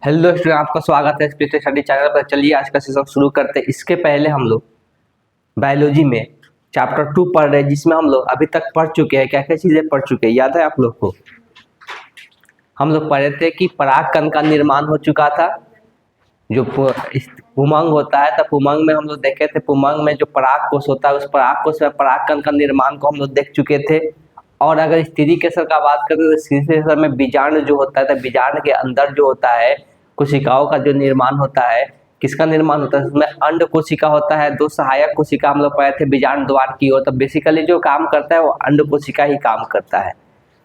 Hello student, आपका स्वागत है स्पेशल स्टडी चैनल पर। चलिए आज का सेशन शुरू करते हैं। इसके पहले हम लोग बायोलॉजी में चैप्टर 2 पढ़ रहे हैं, जिसमें हम लोग अभी तक पढ़ चुके हैं। क्या क्या चीजें पढ़ चुके हैं याद है आप लोग को? हम लोग पढ़े थे कि परागकण का निर्माण हो चुका था। जो पुमंग होता है, तब पुमंग में हम लोग देखे थे, पुमंग में जो पराग कोष होता है, उस पराग कोष में परागकण का निर्माण को हम लोग देख चुके थे। और अगर स्त्री केसर का बात करें तो स्त्री केसर में बीजांड जो होता है, तो बीजांड के अंदर जो होता है कोशिकाओं का जो निर्माण होता है, किसका निर्माण होता है? उसमें अंड कोशिका होता है, दो सहायक कोशिका हम लोग पढ़े थे बीजांड द्वार की ओर। तो बेसिकली जो काम करता है वो अंड कोशिका ही काम करता है।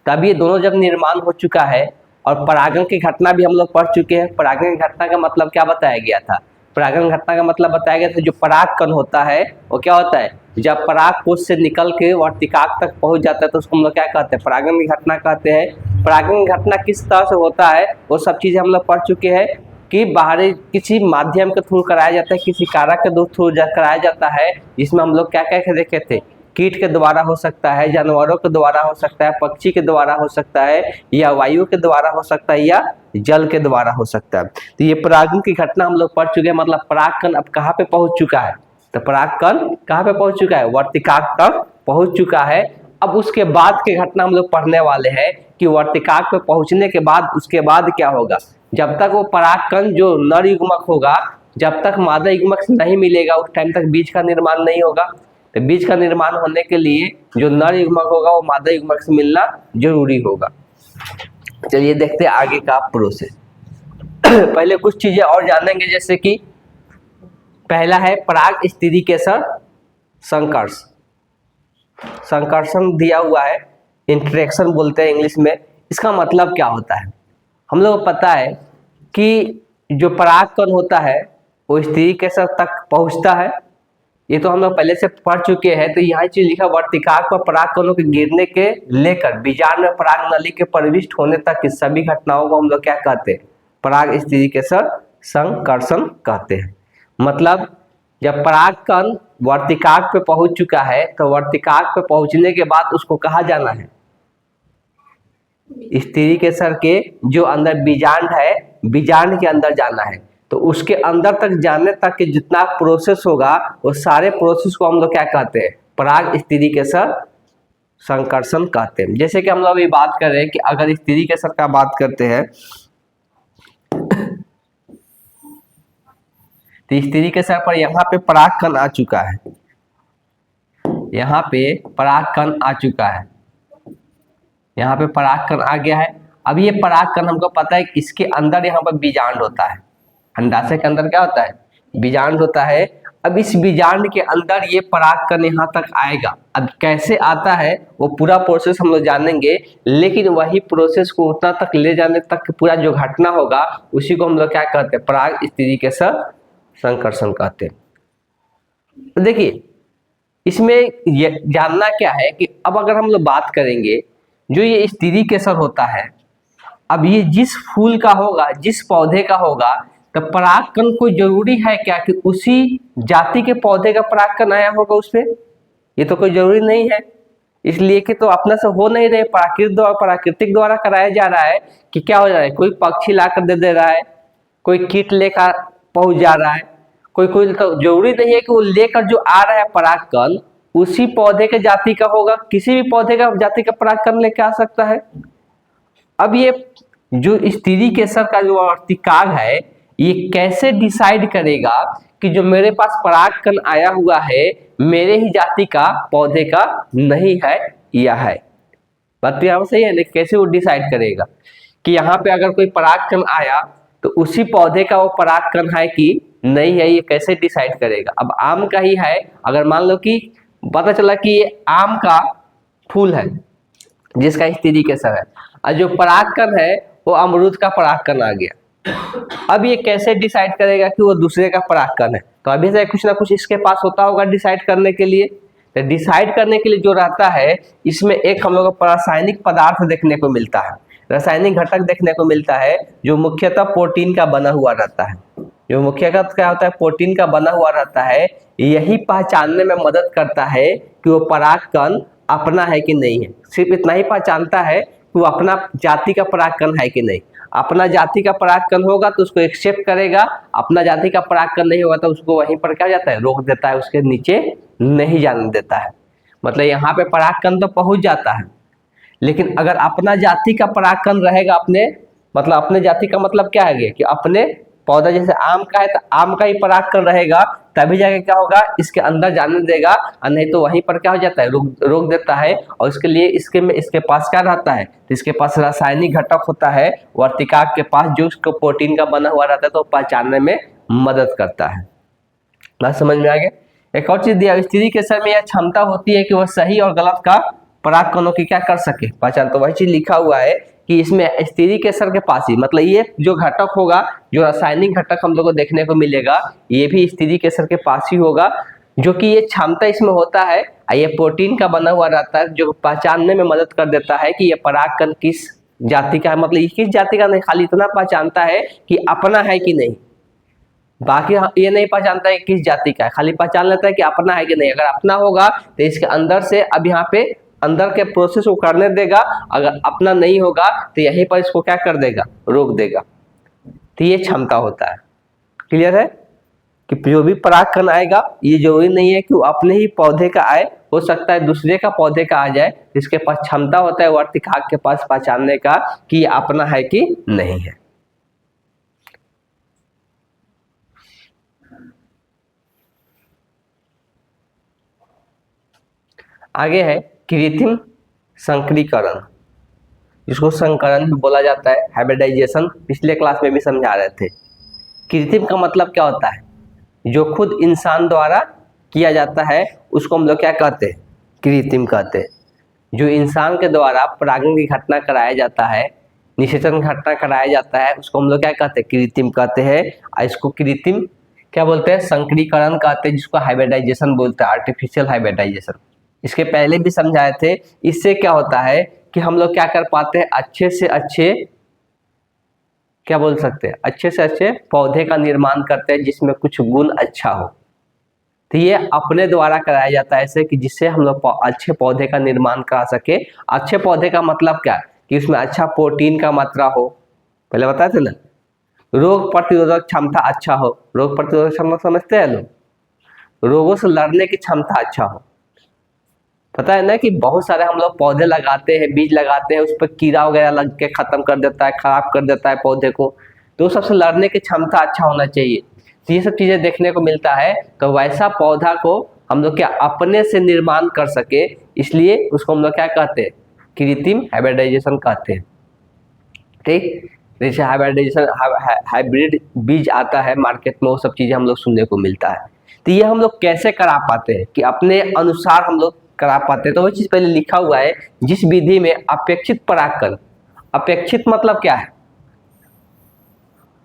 तब ये दोनों जब निर्माण हो चुका है और परागण की घटना भी हम लोग पढ़ चुके हैं। परागण की घटना का मतलब क्या बताया गया था? परागण घटना का मतलब बताया गया था जो परागकण होता है वो क्या होता है, जब पराग कोष से निकल के वर्तिकाक तक पहुंच जाता है तो उसको हम लोग क्या कहते हैं? परागण की घटना कहते हैं। परागण की घटना किस तरह से होता है वो सब चीजें हम लोग पढ़ चुके हैं कि बाहरी किसी माध्यम के थ्रू कराया जाता है, किसी कारक के थ्रू कराया जाता है, जिसमें हम लोग क्या क्या देखे थे? कीट के द्वारा हो सकता है, जानवरों के द्वारा हो सकता है, पक्षी के द्वारा हो सकता है, या वायु के द्वारा हो सकता है, या जल के द्वारा हो सकता है। तो ये परागण की घटना हम लोग पढ़ चुके हैं। मतलब परागकण अब कहाँ पे पहुंच चुका है? तो परागकण कहाँ पे पहुंच चुका है? वर्तिकाक तक पहुंच चुका है। अब उसके बाद की घटना हम लोग पढ़ने वाले हैं कि वर्तिकाक पे पहुंचने के बाद उसके बाद क्या होगा। जब तक वो परागकण जो नर युग्मक होगा, जब तक मादा युग्मक नहीं मिलेगा, उस टाइम तक बीज का निर्माण नहीं होगा। तो बीज का निर्माण होने के लिए जो नर युग्मक होगा वो मादा युग्मक से मिलना जरूरी होगा। चलिए देखते हैं आगे का प्रोसेस। पहले कुछ चीजें और जानेंगे, जैसे कि पहला है पराग स्त्री केसर संकर्ष। संकर्षण दिया हुआ है, इंटरेक्शन बोलते हैं इंग्लिश में। इसका मतलब क्या होता है? हम लोग को पता है कि जो परागकण होता है वो स्त्री केसर तक पहुंचता है। ये तो हम लोग पहले से पढ़ चुके हैं। तो यहाँ चीज लिखा वर्तिकाक पर परागकणों के गिरने के लेकर बीजांड में पराग नली के प्रविष्ट होने तक की सभी घटनाओं को हम लोग क्या कहते हैं? पराग स्त्री केसर संकर्षण कहते हैं। मतलब जब परागकण वर्तिकाक पे पहुंच चुका है तो वर्तिकाक पे पहुंचने के बाद उसको कहा जाना है? स्त्री केसर के जो अंदर बीजांड है, बीजांड के अंदर जाना है। तो उसके अंदर तक जाने तक के जितना प्रोसेस होगा वो सारे प्रोसेस को हम लोग क्या कहते हैं? पराग स्त्री केसर संकर्षण कहते हैं। जैसे कि हम लोग अभी बात कर रहे हैं कि अगर स्त्री केसर का बात करते हैं तो स्त्री केसर पर यहाँ पे परागकण आ चुका है, यहाँ पे परागकण आ चुका है, यहाँ पे परागकण आ गया है। अब ये परागकण हमको पता है इसके अंदर यहाँ पर बीजांड होता है। अंडाशय के अंदर क्या होता है? बीजांड होता है। अब इस बीजांड के अंदर ये परागकण यहाँ तक आएगा। अब कैसे आता है वो पूरा प्रोसेस हम लोग जानेंगे, लेकिन वही प्रोसेस को उतना तक ले जाने तक पूरा जो घटना होगा उसी को हम लोग क्या कहते हैं? पराग स्त्री केसर संकर्षण कहते हैं। तो देखिए इसमें ये जानना क्या है कि अब अगर हम लोग बात करेंगे जो ये स्त्री केसर होता है, अब ये जिस फूल का होगा, जिस पौधे का होगा, तो परागकण कोई जरूरी है क्या कि उसी जाति के पौधे का परागकण आया होगा उसमें? ये तो कोई जरूरी नहीं है। इसलिए कि तो अपने से हो नहीं रहे, प्राकृतिक द्वारा कराया जा रहा है कि क्या हो जा रहा है? कोई पक्षी लाकर दे रहा है, कोई कीट लेकर पहुंच जा रहा है, कोई तो जरूरी नहीं है कि वो लेकर जो आ रहा है परागकण उसी पौधे के जाति का होगा। किसी भी पौधे का जाति का परागकण लेकर आ सकता है। अब ये जो स्त्री केसर का जो वर्तिकाक है ये कैसे डिसाइड करेगा कि जो मेरे पास परागकण आया हुआ है मेरे ही जाति का पौधे का नहीं है या है? बात तो यहाँ सही है ना? कैसे वो डिसाइड करेगा कि यहाँ पे अगर कोई परागकण आया तो उसी पौधे का वो परागकण है कि नहीं है? ये कैसे डिसाइड करेगा? अब आम का ही है, अगर मान लो कि पता चला कि ये आम का फूल है जिसका स्त्री केसर है, और जो परागकण है वो अमरूद का परागकण आ गया। अब ये कैसे डिसाइड करेगा कि वो दूसरे का परागकण है? तो अभी से कुछ ना कुछ इसके पास होता होगा डिसाइड करने के लिए। तो डिसाइड करने के लिए जो रहता है इसमें एक हम लोग को रासायनिक पदार्थ देखने को मिलता है, रासायनिक घटक देखने को मिलता है जो मुख्यतः प्रोटीन का बना हुआ रहता है। जो मुख्यतः क्या होता है? प्रोटीन का बना हुआ रहता है। यही पहचानने में मदद करता है कि वो परागकण अपना है कि नहीं है। सिर्फ इतना ही पहचानता है कि वो अपना जाति का परागकण है कि नहीं। अपना जाति का परागकण होगा तो उसको एक्सेप्ट करेगा, अपना जाति का परागकण नहीं होगा तो उसको वहीं पर क्या हो जाता है, रोक देता है, उसके नीचे नहीं जाने देता है। मतलब यहाँ पे परागकण तो पहुंच जाता है, लेकिन अगर अपना जाति का परागकण रहेगा अपने, मतलब अपने जाति का मतलब क्या है कि अपने पौधा जैसे आम का है तो आम का ही परागकण रहेगा, तभी जाके क्या होगा, इसके अंदर जाने देगा, और नहीं तो वहीं पर क्या हो जाता है, रोक देता है। और इसके लिए इसके पास क्या रहता है, तो इसके पास रासायनिक घटक होता है वर्तिकाक के पास, जो उसको प्रोटीन का बना हुआ रहता है, तो पहचानने में मदद करता है। बात समझ में आ गया। एक और चीज दिया, स्त्री के केसर में यह क्षमता होती है कि वह सही और गलत का परागकणों की क्या कर सके, पहचान। तो वही चीज लिखा हुआ है कि इसमें स्त्री केसर के पास ही, मतलब ये जो घटक होगा, जो रासायनिक घटक हम लोग को देखने को मिलेगा, ये भी स्त्री केसर के पास ही होगा, जो कि ये क्षमता इसमें होता है, ये प्रोटीन का बना हुआ रहता है, जो पहचानने में मदद कर देता है कि ये परागकण किस जाति का है। मतलब ये किस जाति का नहीं, खाली इतना पहचानता है कि अपना है कि नहीं, बाकी ये नहीं पहचानता है किस जाति का है, खाली पहचान लेता है कि अपना है कि नहीं। अगर अपना होगा तो इसके अंदर से अब यहाँ पे अंदर के प्रोसेस को करने देगा, अगर अपना नहीं होगा तो यहीं पर इसको क्या कर देगा, रोक देगा। तो ये क्षमता होता है। क्लियर है कि जो भी परागकण आएगा, ये जरूरी नहीं है कि वो अपने ही पौधे का आए, हो सकता है दूसरे का पौधे का आ जाए, जिसके पास क्षमता होता है वर्तिकाक के पास पहचानने का कि ये अपना है कि नहीं है। आगे है कृत्रिम संकरीकरण, जिसको संकरण भी बोला जाता है, हाइब्रिडाइजेशन, पिछले क्लास में भी समझा रहे थे। कृत्रिम का मतलब क्या होता है, जो खुद इंसान द्वारा किया जाता है उसको हम लोग क्या कहते हैं, कृत्रिम कहते हैं। जो इंसान के द्वारा परागण की घटना कराया जाता है, निषेचन घटना कराया जाता है, उसको हम लोग क्या कहते हैं, कृत्रिम कहते हैं। और इसको कृत्रिम क्या बोलते हैं, संकरीकरण कहते हैं, जिसको हाइब्रिडाइजेशन बोलते हैं, आर्टिफिशियल हाइब्रिडाइजेशन। इसके पहले भी समझाए थे। इससे क्या होता है कि हम लोग क्या कर पाते हैं, अच्छे से अच्छे, क्या बोल सकते हैं, अच्छे से अच्छे पौधे का निर्माण करते हैं जिसमें कुछ गुण अच्छा हो। तो ये अपने द्वारा कराया जाता है ऐसे कि जिससे हम लोग अच्छे पौधे का निर्माण करा सके। अच्छे पौधे का मतलब क्या, कि उसमें अच्छा प्रोटीन का मात्रा हो, पहले बताए थे ना, रोग प्रतिरोधक क्षमता अच्छा हो, रोग प्रतिरोधक क्षमता समझते हैं लोग, रोगों से लड़ने की क्षमता अच्छा हो। पता है ना कि बहुत सारे हम लोग पौधे लगाते हैं, बीज लगाते हैं, उस पर कीड़ा वगैरह लग के खत्म कर देता है, खराब कर देता है पौधे को, तो सबसे लड़ने की क्षमता अच्छा होना चाहिए। तो ये सब चीजें देखने को मिलता है। तो वैसा पौधा को हम लोग क्या अपने से निर्माण कर सके, इसलिए उसको हम लोग क्या कहते हैं, कृत्रिम हाइब्रिडाइजेशन कहते हैं। ठीक, जैसे हाइब्रिडाइजेशन, हाइब्रिड बीज आता है मार्केट में, वो सब चीजें हम लोग सुनने को मिलता है। तो ये हम लोग कैसे करा पाते हैं, कि अपने अनुसार हम लोग करा पाते हैं। तो वो चीज पहले लिखा हुआ है, जिस विधि में अपेक्षित परागकण, अपेक्षित मतलब क्या है,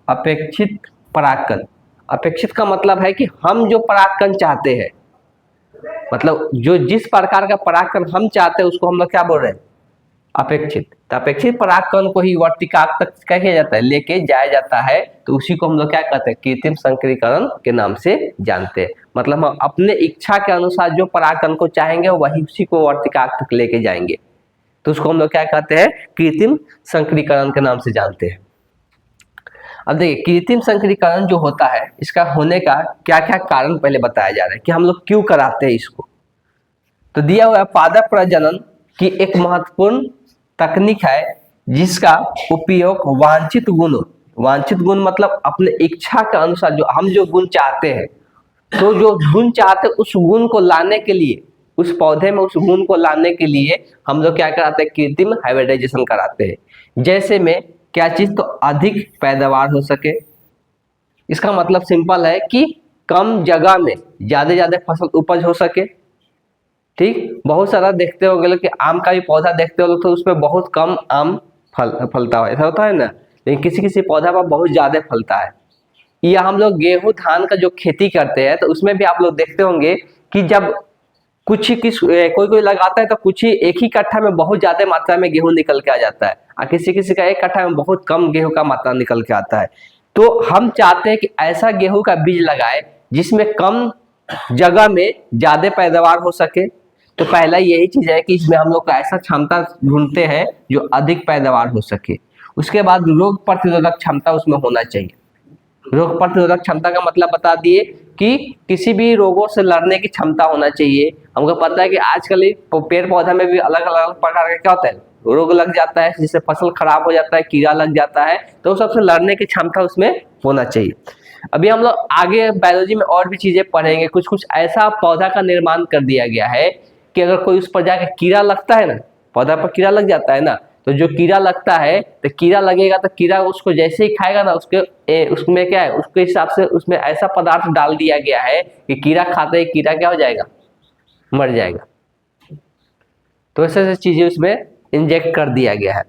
अपेक्षित परागकण, अपेक्षित का मतलब है कि हम जो परागकण चाहते हैं, मतलब जो जिस प्रकार का परागकण हम चाहते हैं उसको हम लोग क्या बोल रहे हैं, अपेक्षित। तो अपेक्षित परागकण को ही वर्तिकाक तक क्या किया जाता है, लेके जाया जाता है। तो उसी को हम लोग क्या कहते हैं, कृत्रिम संकरीकरण के नाम से जानते हैं। मतलब हम अपने इच्छा के अनुसार जो परागकण को चाहेंगे वही उसी को वर्तिकाक तक लेके जाएंगे, तो उसको हम लोग क्या कहते हैं, कृत्रिम संकरीकरण के नाम से जानते हैं। अब देखिए, कृत्रिम संकरीकरण जो होता है, इसका होने का क्या क्या कारण पहले बताया जा रहा है, कि हम लोग क्यों कराते हैं इसको। तो दिया हुआ है, पादप प्रजनन की एक महत्वपूर्ण तकनीक है, जिसका उपयोग वांछित गुण मतलब अपने इच्छा के अनुसार जो हम जो गुण चाहते हैं, तो जो गुण चाहते हैं उस गुण को लाने के लिए, उस पौधे में उस गुण को लाने के लिए हम लोग क्या कराते हैं, कृत्रिम हाइब्रिडाइजेशन कराते हैं। जैसे में क्या चीज, तो अधिक पैदावार हो सके। इसका मतलब सिंपल है कि कम जगह में ज्यादा फसल उपज हो सके। ठीक, बहुत सारा देखते होंगे कि आम का भी पौधा देखते हो तो उसमें बहुत कम आम फलता है, ऐसा होता है ना, लेकिन किसी किसी पौधा पर बहुत ज्यादा फलता है। या हम लोग गेहूं धान का जो खेती करते हैं, तो उसमें भी आप लोग देखते होंगे कि जब कोई लगाता है तो कुछ ही एक ही कट्ठा में बहुत ज्यादा मात्रा में गेहूं निकल के आ जाता है, और किसी का एक कट्ठा में बहुत कम गेहूं का मात्रा निकल के आता है। तो हम चाहते हैं कि ऐसा गेहूं का बीज लगाए जिसमें कम जगह में ज्यादा पैदावार हो सके। तो पहला यही चीज है कि इसमें हम लोग को ऐसा क्षमता ढूंढते हैं जो अधिक पैदावार हो सके। उसके बाद रोग प्रतिरोधक क्षमता उसमें होना चाहिए। रोग प्रतिरोधक क्षमता का मतलब बता दिए कि किसी भी रोगों से लड़ने की क्षमता होना चाहिए। हमको पता है कि आजकल पेड़ पौधा में भी अलग अलग प्रकार का क्या होता है, रोग लग जाता है, जिससे फसल खराब हो जाता है, कीड़ा लग जाता है, तो सबसे लड़ने की क्षमता उसमें होना चाहिए। अभी हम लोग आगे बायोलॉजी में और भी चीजें पढ़ेंगे। कुछ कुछ ऐसा पौधा का निर्माण कर दिया गया है कि अगर कोई उस पर जाकर कीड़ा लगता है ना, पौधा पर कीड़ा लग जाता है ना, तो जो कीड़ा लगता है तो कीड़ा लगेगा तो कीड़ा उसको जैसे ही खाएगा ना, उसमें क्या है, उसके हिसाब से उसमें ऐसा पदार्थ डाल दिया गया है कि कीड़ा खाते ही कीड़ा क्या हो जाएगा, मर जाएगा। तो ऐसे ऐसे चीजें उसमें इंजेक्ट कर दिया गया है।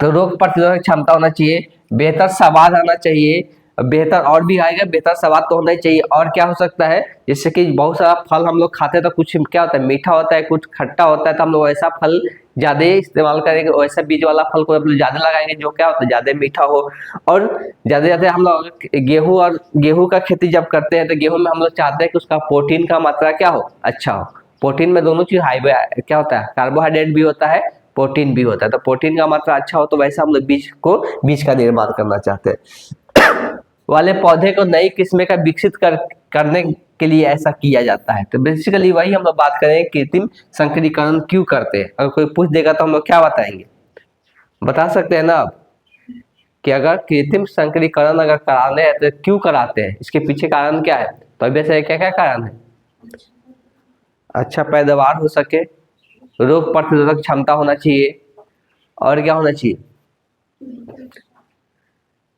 तो रोग प्रतिरोधक क्षमता होना चाहिए, बेहतर स्वाद आना चाहिए, बेहतर और भी आएगा, बेहतर स्वाद तो होना ही चाहिए। और क्या हो सकता है, जैसे कि बहुत सारा फल हम लोग खाते हैं तो कुछ क्या होता है, मीठा होता है, कुछ खट्टा होता है, तो हम लोग ऐसा फल ज्यादा इस्तेमाल करेंगे, वैसा बीज वाला फल को ज्यादा लगाएंगे जो क्या होता है ज्यादा मीठा हो। और ज्यादा हम लोग गेहूं का खेती जब करते हैं तो गेहूं में हम लोग चाहते हैं कि उसका प्रोटीन का मात्रा क्या हो, अच्छा हो। प्रोटीन में दोनों चीज हाई क्या होता है, कार्बोहाइड्रेट भी होता है, प्रोटीन भी होता है। तो प्रोटीन का मात्रा अच्छा हो तो वैसे हम लोग बीज का निर्माण करना चाहते हैं। वाले पौधे को नई किस्में का विकसित करने के लिए ऐसा किया जाता है। तो बेसिकली वही हम लोग बात करें, कृत्रिम संकरीकरण क्यों करते हैं। अगर कोई पूछ देगा तो हम लोग क्या बताएंगे, बता सकते हैं ना आप कि अगर कृत्रिम संकरीकरण अगर कराने हैं तो क्यों कराते हैं, इसके पीछे कारण क्या है। तो अब वैसे क्या क्या कारण है, अच्छा पैदावार हो सके, रोग प्रतिरोधक क्षमता होना चाहिए, और क्या होना चाहिए,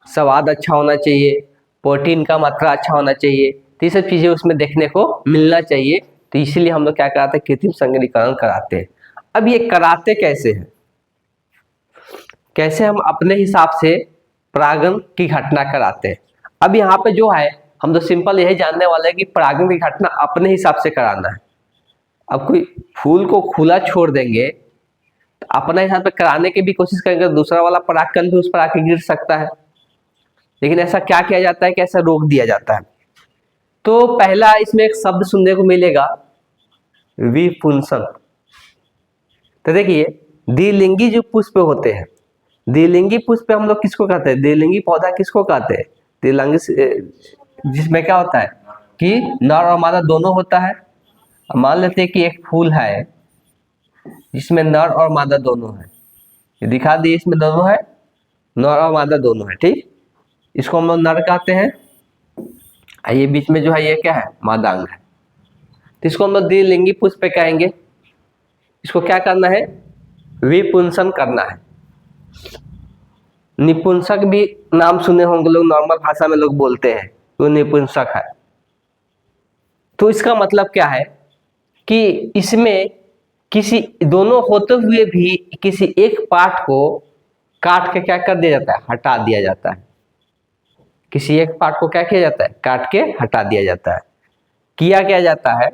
स्वाद अच्छा होना चाहिए, प्रोटीन का मात्रा अच्छा होना चाहिए। तो ये सब चीजें उसमें देखने को मिलना चाहिए। तो इसीलिए हम लोग क्या कराते हैं, कृत्रिम संकरीकरण कराते हैं। अब ये कराते कैसे हैं, कैसे हम अपने हिसाब से परागण की घटना कराते हैं। अब यहाँ पे जो है हम तो सिंपल यही जानने वाले हैं कि परागण की घटना अपने हिसाब से कराना है। अब कोई फूल को खुला छोड़ देंगे तो अपने हिसाब से कराने की भी कोशिश करेंगे, दूसरा वाला परागकण भी उस पर आके गिर सकता है। लेकिन ऐसा क्या किया जाता है कि ऐसा रोक दिया जाता है। तो पहला इसमें एक शब्द सुनने को मिलेगा, विपुंसन। तो देखिए द्विलिंगी जो पुष्प होते हैं, द्विलिंगी पुष्प हम लोग किसको कहते हैं, द्विलिंगी पौधा किसको कहते हैं, द्विलिंगी जिसमें क्या होता है कि नर और मादा दोनों होता है। मान लेते हैं कि एक फूल है जिसमें नर और मादा दोनों है, ये दिखा दिए, इसमें दोनों है, नर और मादा दोनों है, ठीक। इसको हम लोग नर कहते हैं, ये बीच में जो है ये क्या है, मादांग है। तो इसको हम लोग द्विलिंगी पुष्प कहेंगे। इसको क्या करना है, विपुंसन करना है। निपुंसक भी नाम सुने होंगे लोग, नॉर्मल भाषा में लोग बोलते हैं वो निपुंसक है। तो इसका मतलब क्या है कि इसमें किसी दोनों होते हुए भी किसी एक पार्ट को काट के क्या कर दिया जाता है, हटा दिया जाता है। किसी एक पार्ट को क्या किया जाता है, काट के हटा दिया जाता है। किया क्या जाता है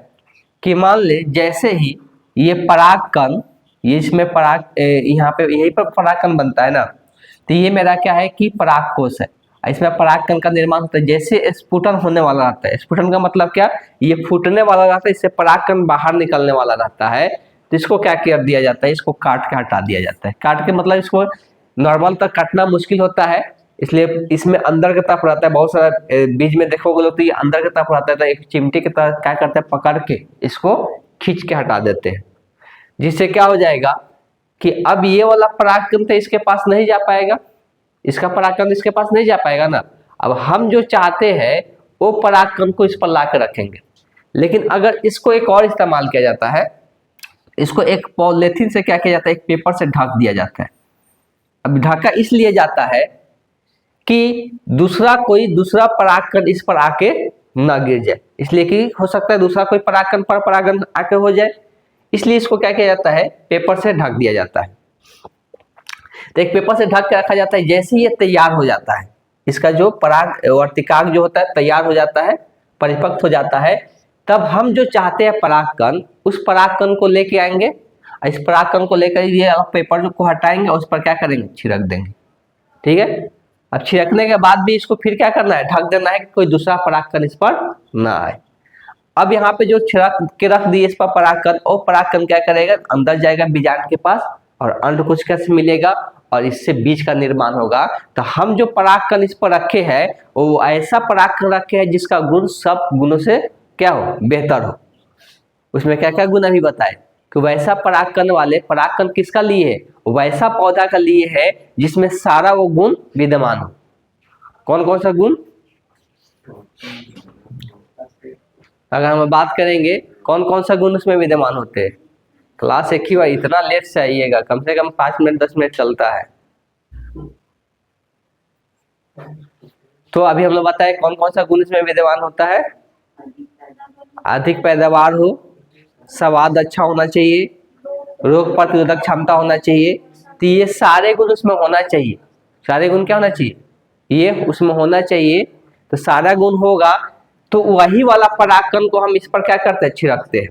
कि मान ले जैसे ही ये परागकण, ये इसमें यहाँ पे यहीं पर परागकण बनता है ना, तो ये मेरा क्या है कि परागकोश है, इसमें परागकण का निर्माण होता है। जैसे स्फुटन होने वाला रहता है, स्फुटन का मतलब क्या, ये फूटने वाला रहता है, इससे परागकण बाहर निकलने वाला रहता है। तो इसको क्या कर दिया जाता है, इसको काट के हटा दिया जाता है। काट के मतलब इसको नॉर्मल तक काटना मुश्किल होता है, इसलिए इसमें अंदर की तरफ रहता है। बहुत सारा बीज में देखोगे लोग तो ये अंदर की तरफ रहता है, तो एक चिमटी की तरह क्या करते हैं, पकड़ के इसको खींच के हटा देते हैं। जिससे क्या हो जाएगा कि अब ये वाला परागकण तो इसके पास नहीं जा पाएगा, इसका परागकण इसके पास नहीं जा पाएगा ना। अब हम जो चाहते हैं वो परागकण को इस पर ला कर रखेंगे। लेकिन अगर इसको एक और इस्तेमाल किया जाता है, इसको एक पॉलीथीन से क्या किया जाता है, एक पेपर से ढक दिया जाता है। अब ढका इसलिए जाता है कि दूसरा परागकण इस पर आके ना गिर जाए, इसलिए कि हो सकता है दूसरा कोई परागकण पर परागण आके हो जाए, इसलिए इसको क्या किया जाता है, पेपर से ढक दिया जाता है। तो एक पेपर से ढक के रखा जाता है। जैसे ही ये तैयार हो जाता है, इसका जो पराग वर्तिकाग जो होता है तैयार हो जाता है, परिपक्व हो जाता है, तब हम जो चाहते हैं परागकण, उस परागकण को लेके आएंगे। इस परागकण को लेकर ये पेपर को हटाएंगे और उस पर क्या करेंगे, छिड़क देंगे, ठीक है। अब छिड़कने के बाद भी इसको फिर क्या करना है, ढक देना है कि कोई दूसरा परागकण इस पर ना आए। अब यहाँ पे जो छिड़क के रख दिए इस पर परागकण, और परागकण क्या करेगा, अंदर जाएगा बीजांड के पास और अंडकोश से मिलेगा और इससे बीज का निर्माण होगा। तो हम जो परागकण इस पर रखे हैं वो ऐसा परागकण रखे हैं जिसका गुण सब गुणों से क्या हो, बेहतर हो। उसमें क्या क्या गुण अभी बताए कि वैसा परागकण वाले, परागकण किसका लिए है, वैसा पौधा का लिए है जिसमें सारा वो गुण विद्यमान हो। कौन कौन सा गुण, अगर हम बात करेंगे कौन कौन सा गुण उसमें विद्यमान होते हैं। क्लास एक ही बार, इतना लेट से आइएगा, कम से कम 5 मिनट 10 मिनट चलता है। तो अभी हम लोग बताए कौन कौन सा गुण इसमें विद्यमान होता है। अधिक पैदावार हो, स्वाद अच्छा होना चाहिए, रोग प्रतिरोधक क्षमता होना चाहिए। तो ये सारे गुण उसमें होना चाहिए। सारे गुण क्या होना चाहिए, ये उसमें होना चाहिए। तो सारा गुण होगा तो वही वाला परागकण को हम इस पर क्या करते हैं, छिड़कते हैं।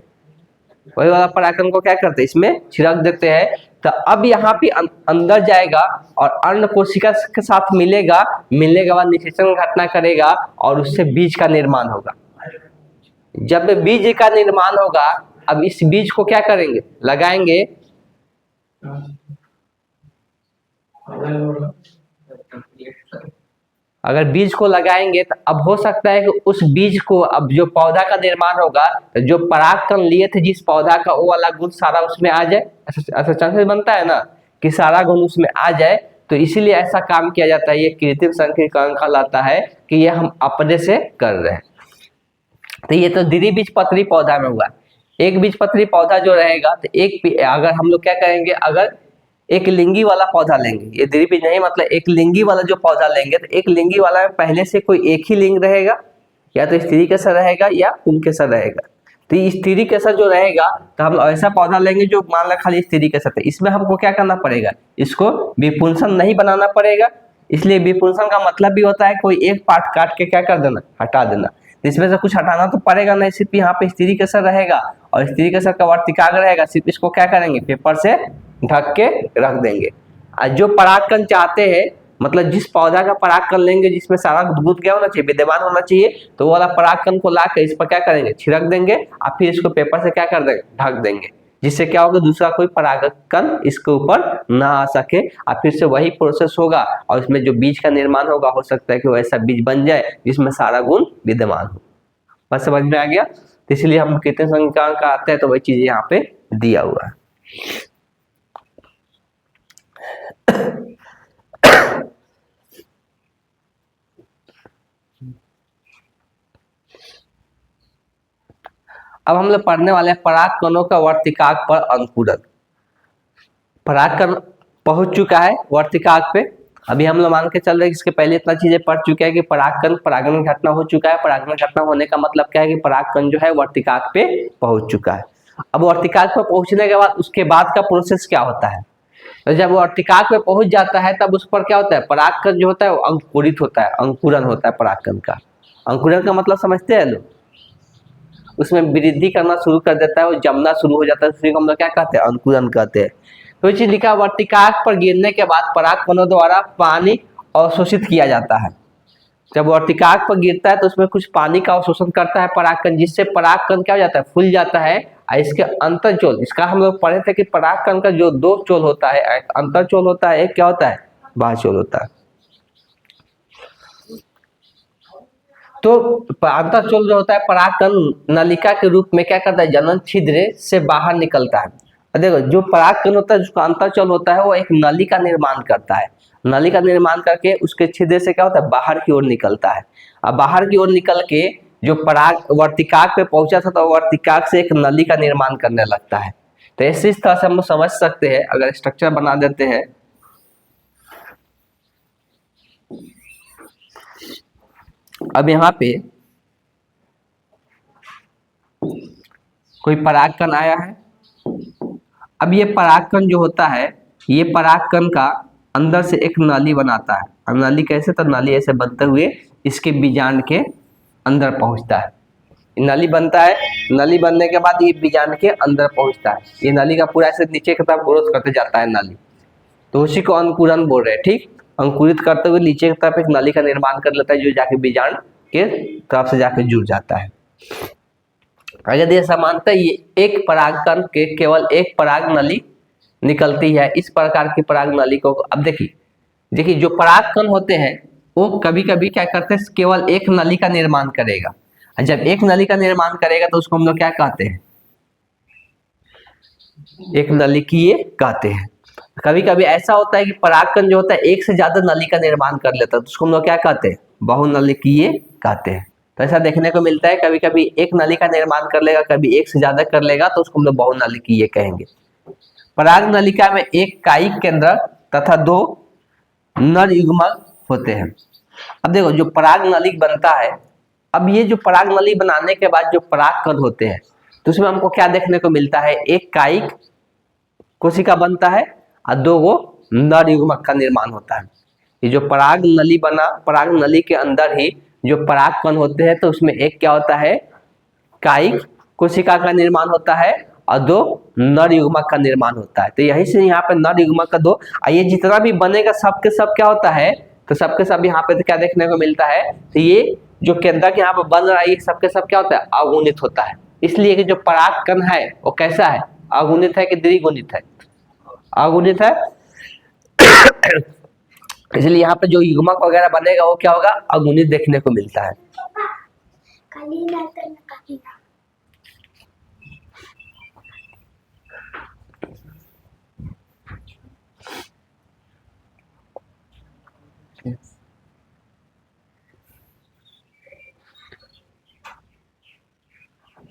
वही वाला परागकण को क्या करते हैं, इसमें छिड़क देते हैं। तो अब यहाँ पे अंदर जाएगा और अन्य कोशिका के साथ मिलेगा, मिलने के बाद निषेचन घटना करेगा और उससे बीज का निर्माण होगा। जब बीज का निर्माण होगा, अब इस बीज को क्या करेंगे, लगाएंगे। अगर बीज को लगाएंगे तो अब हो सकता है कि उस बीज को, अब जो पौधा का निर्माण होगा, तो जो परागकण लिए थे जिस पौधा का, वो वाला गुण सारा उसमें आ जाए। ऐसा चांसेस बनता है ना कि सारा गुण उसमें आ जाए। तो इसीलिए ऐसा काम किया जाता है। ये कृत्रिम संकरीकरण कहलाता है कि ये हम अपने से कर रहे हैं। तो ये तो द्विबीजपत्री पौधा में हुआ। एक बीजपत्री पौधा जो रहेगा, तो एक, अगर हम लोग क्या करेंगे, अगर एक लिंगी वाला पौधा लेंगे, ये द्विबीज नहीं मतलब एक लिंगी वाला जो पौधा लेंगे, तो एक लिंगी वाला में पहले से कोई एक ही लिंग रहेगा, या तो स्त्री के साथ रहेगा या पुंकेसर रहेगा। तो स्त्री के साथ जो रहेगा, तो हम ऐसा पौधा लेंगे जो मान ला खाली स्त्री के साथ है। इसमें हमको क्या करना पड़ेगा, इसको विपुंसन नहीं बनाना पड़ेगा। इसलिए विपुंसन का मतलब भी होता है कोई एक पार्ट काट के क्या कर देना, हटा देना। इसमें से कुछ हटाना तो पड़ेगा नहीं, सिर्फ यहाँ पे स्त्री के साथ रहेगा और स्त्री के साथ का वर्तिकाग्र रहेगा। सिर्फ इसको क्या करेंगे, पेपर से ढक के रख देंगे। और जो परागकण चाहते हैं, मतलब जिस पौधा का परागकण लेंगे जिसमें सारा गुण क्या होना चाहिए, विद्यमान होना चाहिए, तो वो वाला परागकण को लाकर इस पर क्या करेंगे, छिड़क देंगे और फिर इसको पेपर से क्या कर देंगे, ढक देंगे। जिससे क्या होगा, दूसरा कोई परागकण इसके ऊपर ना आ सके। और फिर से वही प्रोसेस होगा और इसमें जो बीज का निर्माण होगा, हो सकता है कि वैसा बीज बन जाए जिसमें सारा गुण विद्यमान हो। बस समझ में आ गया। तो इसलिए हम कृत्रिम संकरीकरण का आते हैं तो वही चीज यहाँ पे दिया हुआ है। अब हम लोग पढ़ने वाले हैं परागकणों का वर्तिकाक पर अंकुरन। परागकण पहुंच चुका है वर्तिकाक पे। अभी हम लोग मान के चल रहे हैं, इसके पहले इतना चीजें पढ़ चुके हैं कि परागकण, परागण घटना हो चुका है। परागण घटना होने का मतलब क्या है कि परागकण जो है वर्तिकाक पे पहुंच चुका है। अब वर्तिकाक पे पहुंचने के बाद उसके बाद का प्रोसेस क्या होता है, तो जब वर्तिकाक पे पहुंच जाता है तब उस पर क्या होता है, परागकण जो होता है वो अंकुरित होता है, अंकुरन होता है परागकण का। अंकुरन का मतलब समझते हैं लोग, उसमें वृद्धि करना शुरू कर देता है, वो जमना शुरू हो जाता है, उसी को हम लोग क्या कहते हैं, अंकुरन कहते हैं। तो चीज लिखा, वर्तिकाक पर गिरने के बाद परागकणों द्वारा पानी अवशोषित किया जाता है। जब वर्तिकाक पर गिरता है तो उसमें कुछ पानी का अवशोषण करता है परागकण, जिससे परागकण क्या हो जाता है, फूल जाता है। और इसके अंतरचोल, इसका हम लोग पढ़े थे कि परागकण का जो दो चोल होता है, एक अंतरचोल होता है, एक क्या होता है, बाह्यचोल होता है। तो अंतःचोल जो होता है, परागकण नलिका के रूप में क्या करता है, जनन छिद्र से बाहर निकलता है। देखो जो परागकण होता है, जिसका अंतःचोल होता है, वो एक नली का निर्माण करता है। नली का निर्माण करके उसके छिद्र से क्या होता है, बाहर की ओर निकलता है। अब बाहर की ओर निकल के जो पराग वर्तिकाक पे पहुंचा था, तो वर्तिकाक से एक नली का निर्माण करने लगता है। तो इस तरह से हम लोग समझ सकते हैं। अगर स्ट्रक्चर बना देते हैं, अब यहाँ पे कोई परागकण आया है। अब ये परागकण जो होता है, ये परागकण का अंदर से एक नाली बनाता है। अब नाली कैसे, तो नाली ऐसे बनते हुए इसके बीजांड के अंदर पहुंचता है। नाली बनता है, नाली बनने के बाद ये बीजांड के अंदर पहुंचता है। ये नाली का पूरा ऐसे नीचे की तरफ ग्रोथ करते जाता है नाली, तो उसी को अंकुरन बोल रहे हैं। ठीक, अंकुरित करते हुए नीचे की तरफ एक नाली का निर्माण कर लेता है, जो जाके बीजांड के तरफ से जाके जुड़ जाता है। अगर ये समानता, ये एक परागकण के केवल एक पराग नली निकलती है। इस प्रकार की पराग नली को अब देखिए जो पराग कण होते हैं वो कभी कभी क्या करते हैं, केवल एक नली का निर्माण करेगा। जब एक नली का निर्माण करेगा तो उसको हम लोग क्या कहते हैं, एक नलिकीय कहते हैं। कभी कभी ऐसा होता है कि परागकण जो होता है एक से ज्यादा नली का निर्माण कर लेता है, तो उसको हम लोग क्या कहते हैं, बहुनलिकीय कहते हैं। तो ऐसा देखने को मिलता है, कभी कभी एक नली का निर्माण कर लेगा, कभी एक से ज्यादा कर लेगा, तो उसको हम लोग बहुनलिकीय कहेंगे। पराग नलिका में एक कायिक केंद्रक तथा 2 नर युग्मक होते हैं। अब देखो जो पराग नली बनता है, अब ये जो पराग नली बनाने के बाद जो पराग कण होते हैं तो उसमें हमको क्या देखने को मिलता है, एक कायिक कोशिका बनता है और 2 गो नर युग्मक का निर्माण होता है। ये जो पराग नली बना, पराग नली के अंदर ही जो पराग कण होते हैं तो उसमें एक क्या होता है, कायिक कोशिका का निर्माण होता है और 2 नर युग्मक का निर्माण होता है। तो यही से यहाँ पे नर युग्मक का 2, ये जितना भी बनेगा सबके सब क्या होता है, तो सबके सब यहाँ पे तो क्या देखने को मिलता है, तो ये जो केंद्रक यहाँ पे बन रहा है ये सबके सब क्या होता है, अगुणित होता है। इसलिए कि जो पराग कण है वो कैसा है, अगुणित है कि द्विगुणित है, अगुणित है। इसलिए यहाँ पे जो युग्मक वगैरह बनेगा वो क्या होगा, अगुणित देखने को मिलता है।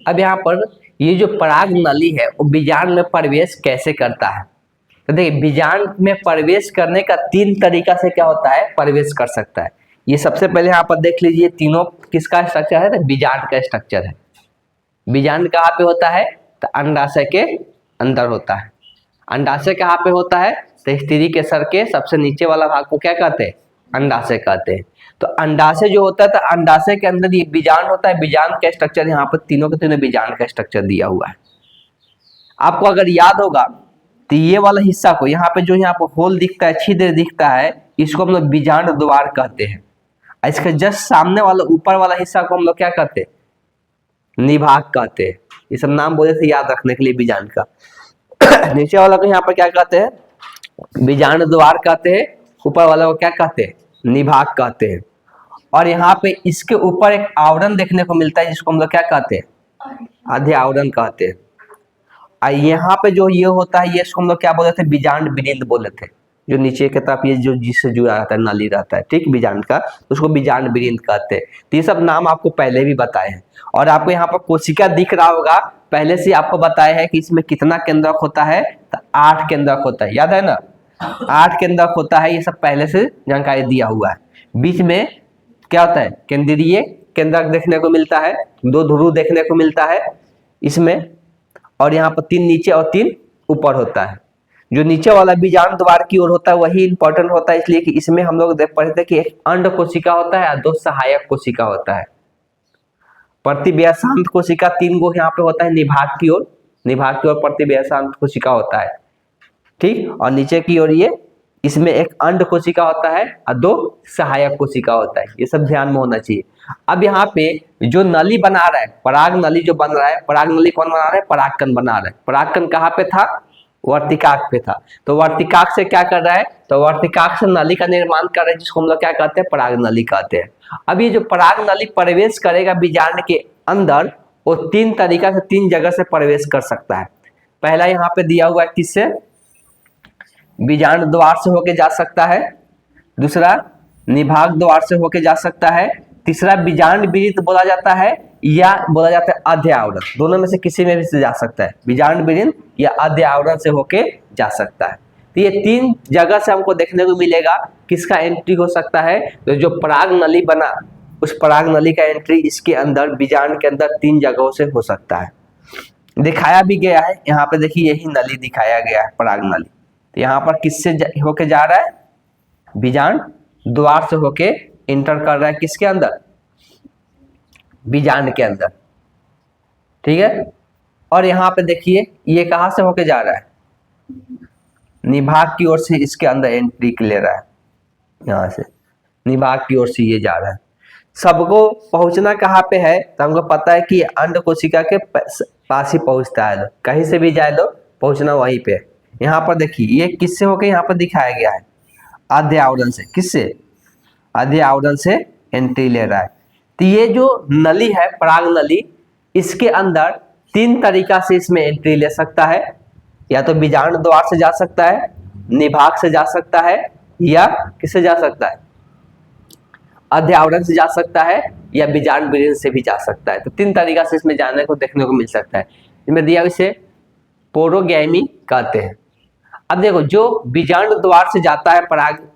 अब यहाँ पर ये जो पराग नली है वो बीजांड में प्रवेश कैसे करता है, तो देखिए बीजांड में प्रवेश करने का 3 तरीका से क्या होता है, प्रवेश कर सकता है। ये सबसे पहले यहाँ पर देख लीजिए, तीनों किसका स्ट्रक्चर है, तो बीजांड का स्ट्रक्चर है। बीजांड कहाँ पे होता है, तो अंडाशय के अंदर होता है। अंडाशय कहाँ पे होता है, तो स्त्री के सर के सबसे नीचे वाला भाग को क्या कहते हैं, अंडाशय कहते हैं। तो अंडाशय जो होता है, तो अंडाशय के अंदर ये बीजांड होता है। बीजांड का स्ट्रक्चर यहाँ पर तीनों के तीनों बीजांड का स्ट्रक्चर दिया हुआ है। आपको अगर याद होगा तो ये वाला हिस्सा को यहाँ पे जो यहाँ पर होल दिखता है, छिद्र दिखता है, इसको हम लोग बीजांड द्वार कहते हैं। इसके जस्ट सामने वाला ऊपर वाला हिस्सा को हम लोग क्या कहते हैं, निभाग कहते हैं। ये सब नाम बोले थे याद रखने के लिए बीजांड का। नीचे वाला को यहाँ पर क्या कहते हैं, बीजांड द्वार कहते हैं। ऊपर वाला को क्या कहते हैं, निभाग कहते हैं। और यहाँ पे इसके ऊपर एक आवरण देखने को मिलता है जिसको हम लोग क्या कहते हैं, आधे आवरण कहते हैं। और यहाँ पे जो ये होता है ये इसको हम लोग क्या बोले थे, बीजांड विरिंद बोले थे। जो नीचे की तरफ ये जो जिससे जुड़ा रहता है, नली रहता है, ठीक, बीजांड का, उसको बीजांड विरिंद कहते हैं। तो ये सब नाम आपको पहले भी बताए हैं। और आपको यहाँ पर कोशिका दिख रहा होगा, पहले से आपको बताया है कि इसमें कितना केंद्रक होता है, तो 8 केंद्रक होता है, याद है ना, 8 केंद्रक होता है। ये सब पहले से जानकारी दिया हुआ है। बीच में क्या होता है, केंद्रीय केंद्रक देखने को मिलता है, 2 ध्रुव देखने को मिलता है इसमें। और यहाँ पर 3 नीचे और 3 ऊपर होता है। जो नीचे वाला बीजांड द्वार की ओर होता है वही इंपॉर्टेंट होता है, इसलिए कि इसमें हम लोग देख पढ़े थे कि एक अंड कोशिका होता है और 2 सहायक कोशिका होता है। प्रतिव्यासांत कोशिका 3 गो यहाँ पे होता है निभाग की ओर, निभाग की ओर प्रतिव्यासांत कोशिका होता है, ठीक। और नीचे की ओर ये इसमें एक अंड कोशिका होता है और 2 सहायक कोशिका होता है। ये सब ध्यान में होना चाहिए। अब यहाँ पे जो नली बना रहा है, पराग नली जो बन रहा है, पराग नली कौन बना रहा है, परागकण बना रहा है। परागकण कहाँ पे था, वर्तिकाक पे था। तो वर्तिकाक से क्या कर रहा है, तो वर्तिकाक से नली का निर्माण कर रहा है, जिसको हम लोग क्या कहते हैं, पराग नली कहते हैं। अब ये जो पराग नली प्रवेश करेगा बीजांड के अंदर, वो 3 तरीका से 3 जगह से प्रवेश कर सकता है। पहला यहाँ पे दिया हुआ है किससे, बीजांड द्वार से होके जा सकता है। दूसरा निभाग द्वार से होके जा सकता है। तीसरा बीजांड विरिंद बोला जाता है या बोला जाता है आधे आवरण, दोनों में से किसी में भी से जा सकता है, बीजांड विरिंद या आधे आवरण से होके जा सकता है। तो ये 3 जगह से हमको देखने को मिलेगा किसका एंट्री हो सकता है, तो जो पराग नली बना उस पराग नली का एंट्री इसके अंदर बीजांड के अंदर 3 जगहों से हो सकता है। दिखाया भी गया है यहाँ पे, देखिए यही नली दिखाया गया है, पराग नली। तो यहाँ पर किससे होके जा रहा है, बीजांड द्वार से होके इंटर कर रहा है किसके अंदर, बीजांड के अंदर, ठीक है। और यहाँ पे देखिए ये कहाँ से होके जा रहा है, निभाग की ओर से इसके अंदर एंट्री ले रहा है, यहाँ से निभाग की ओर से ये जा रहा है। सबको पहुंचना कहाँ पे है, तो हमको पता है कि अंड कोशिका के पास ही पहुंचता है, कहीं से भी जाए लो पहुंचना वहीं पे, यहाँ पर देखिए ये किससे होकर यहाँ पर दिखाया गया है, आधे आवरण से। किससे? आधे आवरण से एंट्री ले रहा है। तो ये जो नली है पराग नली, इसके अंदर 3 तरीका से इसमें एंट्री ले सकता है। या तो बीजांड द्वार से जा सकता है, निभाग से जा सकता है, या किससे जा सकता है, आधे आवरण से जा सकता है, या बीजांड बिरेन से भी जा सकता है। तो 3 तरीका से इसमें जाने को देखने को मिल सकता है। इसमें दिया इसे पोरोगैमी कहते हैं। अब देखो जो बीजांड द्वार से जाता है पराग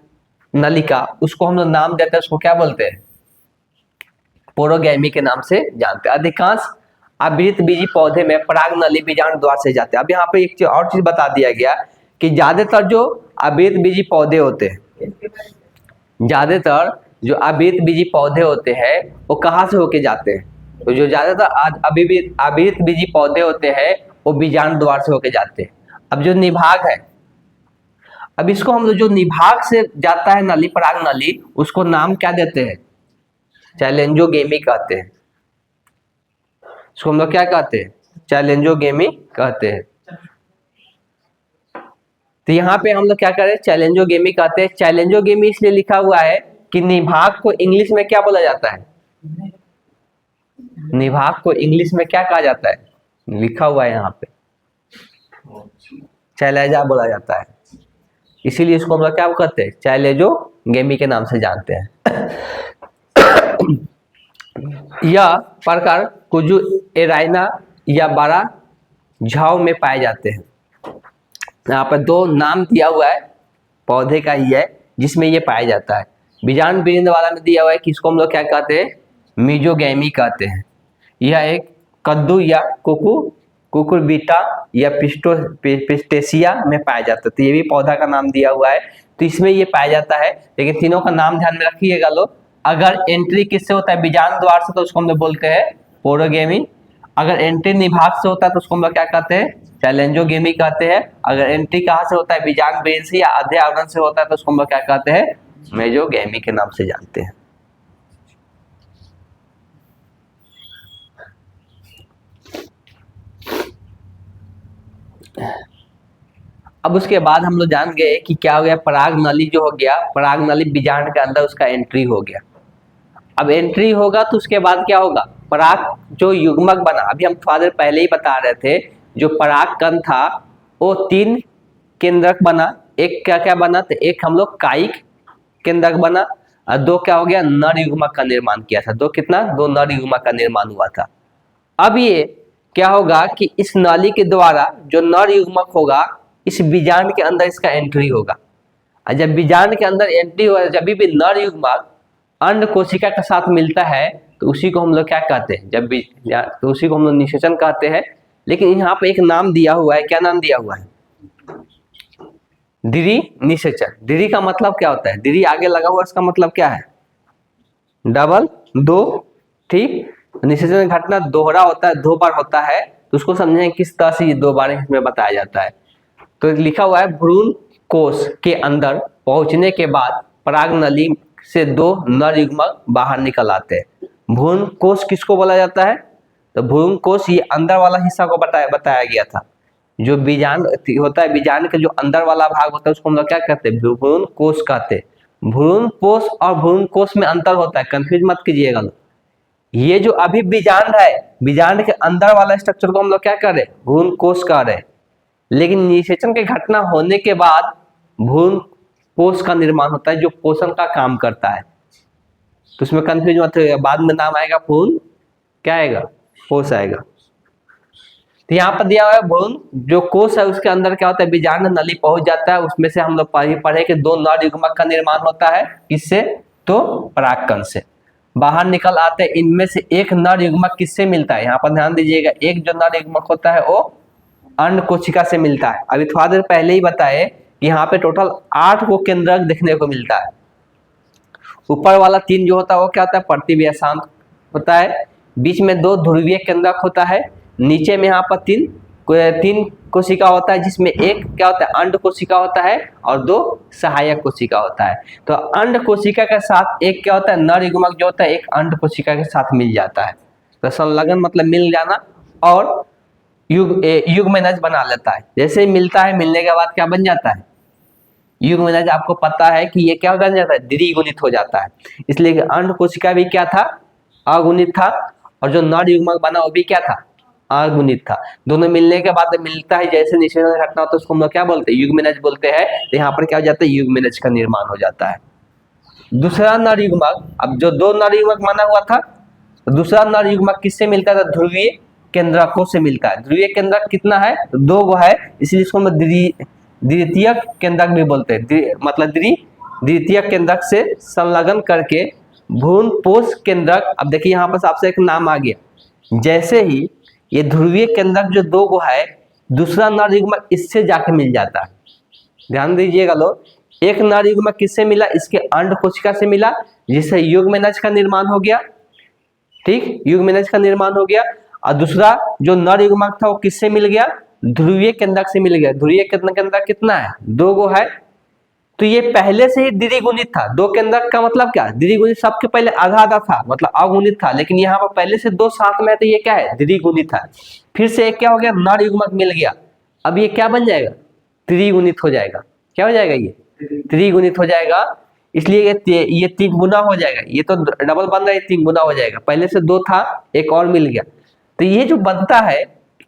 नलिका, उसको हम लोग नाम देते हैं, उसको क्या बोलते हैं, पोरोगैमी के नाम से जानते हैं। अधिकांश आवृत बीजी पौधे में पराग नली बीजांड द्वार से जाते हैं। अब यहाँ पे एक और चीज बता दिया गया कि ज्यादातर जो आवृत बीजी पौधे होते हैं, ज्यादातर जो आवृत बीजी पौधे होते हैं वो कहाँ से होके जाते हैं, तो जो ज्यादातर आवृत बीजी पौधे होते हैं वो बीजांड द्वार से होके जाते हैं। अब जो निभाग है, अब इसको हम लोग जो निभाग से जाता है नली, पराग नली, उसको नाम क्या देते हैं, चैलेंजोगेमी कहते हैं। इसको हम लोग क्या कहते हैं, चैलेंजोगेमी कहते हैं। तो यहाँ पे हम लोग क्या करें, चैलेंजोगेमी कहते हैं। चैलेंजोगेमी इसलिए लिखा हुआ है कि निभाग को इंग्लिश में क्या बोला जाता है, निभाग को इंग्लिश में क्या कहा जाता है, लिखा हुआ है यहाँ पे चैलेजा बोला जाता है। इसीलिए इसको हम लोग क्या कहते हैं, चैलेंजोगेमी के नाम से जानते हैं। यह प्रकार कुजू एराइना या बारा झाव में पाए जाते हैं। यहाँ पर 2 नाम दिया हुआ है, पौधे का ही है जिसमें ये पाया जाता है। बीजांड बिरिंद वाला में दिया हुआ है कि इसको हम लोग क्या कहते हैं, मीजोगैमी कहते हैं। यह एक कद्दू या कुकुरबिटा या पिस्टेसिया में पाया जाता है। तो ये भी पौधा का नाम दिया हुआ है, तो इसमें ये पाया जाता है। लेकिन तीनों का नाम ध्यान में रखिएगा लोग। अगर एंट्री किससे होता है, बीजांड द्वार से, तो उसको हम लोग बोलते हैं पोरोगेमी। अगर एंट्री निभाग से होता है तो उसको हम लोग क्या कहते हैं, चैलेंजोगेमी कहते हैं। अगर एंट्री कहाँ से होता है, बीजांड बिरेन से या आधे आवरण से होता है, तो उसको हम लोग क्या कहते हैं, मेजोगेमी के नाम से जानते हैं। अब उसके बाद हम लोग जान गए कि क्या हो गया, पराग नली जो हो गया, पराग नली बीजांड के अंदर उसका एंट्री हो गया। अब एंट्री होगा तो उसके बाद क्या होगा, पराग जो युग्मक बना, अभी हम थोड़ा देर पहले ही बता रहे थे, जो पराग कण था वो 3 केंद्रक बना। एक क्या क्या बना, तो एक हम लोग कायिक केंद्रक बना, और 2 क्या हो गया, नर युग्मक का निर्माण किया था। 2 नर युग्मक का निर्माण हुआ था। अब ये क्या होगा कि इस नाली के द्वारा जो नर युग्मक होगा, इस बीजांड के अंदर इसका एंट्री होगा। और जब बीजांड के अंदर एंट्री होगा, जब भी नर युग्मक अंड कोशिका के साथ मिलता है, तो उसी को हम लोग क्या कहते हैं, जब भी तो उसी को हम लोग निषेचन कहते हैं। लेकिन यहाँ पे एक नाम दिया हुआ है, क्या नाम दिया हुआ है, द्विरी निषेचन। द्विरी का मतलब क्या होता है, द्विरी आगे लगा हुआ, इसका मतलब क्या है, डबल, 2, ठीक। निषेचन घटना दोहरा होता है, 2 बार होता है, तो उसको समझें किस तरह से ये 2 बार इसमें बताया जाता है। तो लिखा हुआ है, भ्रूण कोश के अंदर पहुंचने के बाद पराग नली से 2 नर युग्मक बाहर निकल आते हैं। भ्रूण कोश किसको बोला जाता है, तो भ्रूण कोश ये अंदर वाला हिस्सा को बताया गया था। जो बीजांड होता है, बीजांड का जो अंदर वाला भाग होता है, उसको हम लोग क्या कहते हैं, भ्रूण कोश कहते हैं। भ्रूण कोश और भ्रूण कोश में अंतर होता है, कंफ्यूज मत कीजिएगा। ये जो अभी बीजांड है, बीजांड के अंदर वाला स्ट्रक्चर को हम लोग क्या कर रहे हैं, भ्रूण कोश कह रहे हैं। लेकिन निषेचन की घटना होने के बाद भ्रूण कोश का निर्माण होता है, जो पोषण का काम करता है। तो उसमें कंफ्यूज मत होइएगा, बाद में नाम आएगा भ्रूण, क्या आएगा, कोश आएगा। तो यहाँ पर दिया हुआ है, भ्रूण जो कोश है उसके अंदर क्या होता है, बीजांड नली पहुंच जाता है। उसमें से हम लोग पढ़े कि 2 नर युग्मक का निर्माण होता है, किससे, तो परागकण से बाहर निकल आते हैं। इनमें से एक नर युग्मक किससे मिलता है, यहाँ पर ध्यान दीजिएगा, एक जो नर युग्मक होता है वो अंड कोशिका से मिलता है। अभी थोड़ा देर पहले ही बताए कि यहाँ पे टोटल 8 को केंद्रक देखने को मिलता है। ऊपर वाला 3 जो होता है वो क्या होता है, प्रतिव्यासांत होता है। बीच में 2 ध्रुवीय केंद्रक होता है। नीचे में यहाँ पर 3 कोशिका होता है, जिसमें एक क्या होता है, अंड कोशिका होता है, और 2 सहायक कोशिका होता है। तो अंड कोशिका के साथ एक क्या होता है, नर युग्मक जो होता है एक अंड कोशिका के साथ मिल जाता है। तो संलग्न मतलब मिल जाना। और युग्मनज बना लेता है। जैसे ही मिलता है, मिलने के बाद क्या बन जाता है, युग्मनज। आपको पता है कि ये क्या बन जाता है, द्विगुणित हो जाता है। इसलिए अंड कोशिका भी क्या था, अगुणित था, और जो नर युग्मक बना वो भी क्या था, अगुणित था। दोनों मिलने के बाद मिलता है, जैसे निषेचन घटना होता है उसको हम लोग क्या बोलते हैं, युग्मनज बोलते हैं। तो यहाँ पर क्या हो जाता है, युग्मनज का निर्माण हो जाता है। दूसरा नर युग्मक, अब जो दो नर युग्मक माना हुआ था, दूसरा नर युग्मक किससे मिलता है, ध्रुवीय केंद्रकों से मिलता है। ध्रुवीय केंद्रक कितना है, तो 2 गो है, इसलिए इसको हम द्वितीय केंद्रक भी बोलते हैं। मतलब द्वितीय केंद्रक से संलग्न करके भ्रूण पोष केंद्रक। अब देखिए यहाँ पर आपसे एक नाम आ गया। जैसे ही ये ध्रुवीय केंद्रक जो 2 गो है, दूसरा नर युग्मक इससे जाके मिल जाता है। ध्यान दीजिएगा लोग, एक नर युग्मक किससे मिला, इसके अंड कोशिका से मिला, जिससे युग्मनज का निर्माण हो गया। ठीक, युग्मनज का निर्माण हो गया। और दूसरा जो नर युग्मक था वो किससे मिल गया, ध्रुवीय केंद्रक से मिल गया। ध्रुवीय केंद्रक कितना है, 2 गो है। तो ये पहले से ही द्विगुणित था। 2 केंद्रक का मतलब क्या, द्विगुणित। सबके पहले आधा आधा था, मतलब अगुणित था, लेकिन यहाँ पर पहले से 2 साथ में है, तो ये क्या है, द्विगुणित है। फिर से एक क्या हो गया, नर युग्मक मिल गया। अब ये क्या बन जाएगा, त्रिगुणित हो जाएगा। क्या हो जाएगा, ये त्रिगुणित हो जाएगा। इसलिए ये 3 गुना हो जाएगा। ये तो डबल बन रहा है, 3 गुना हो जाएगा। पहले से 2 था, एक और मिल गया। तो ये जो बनता है,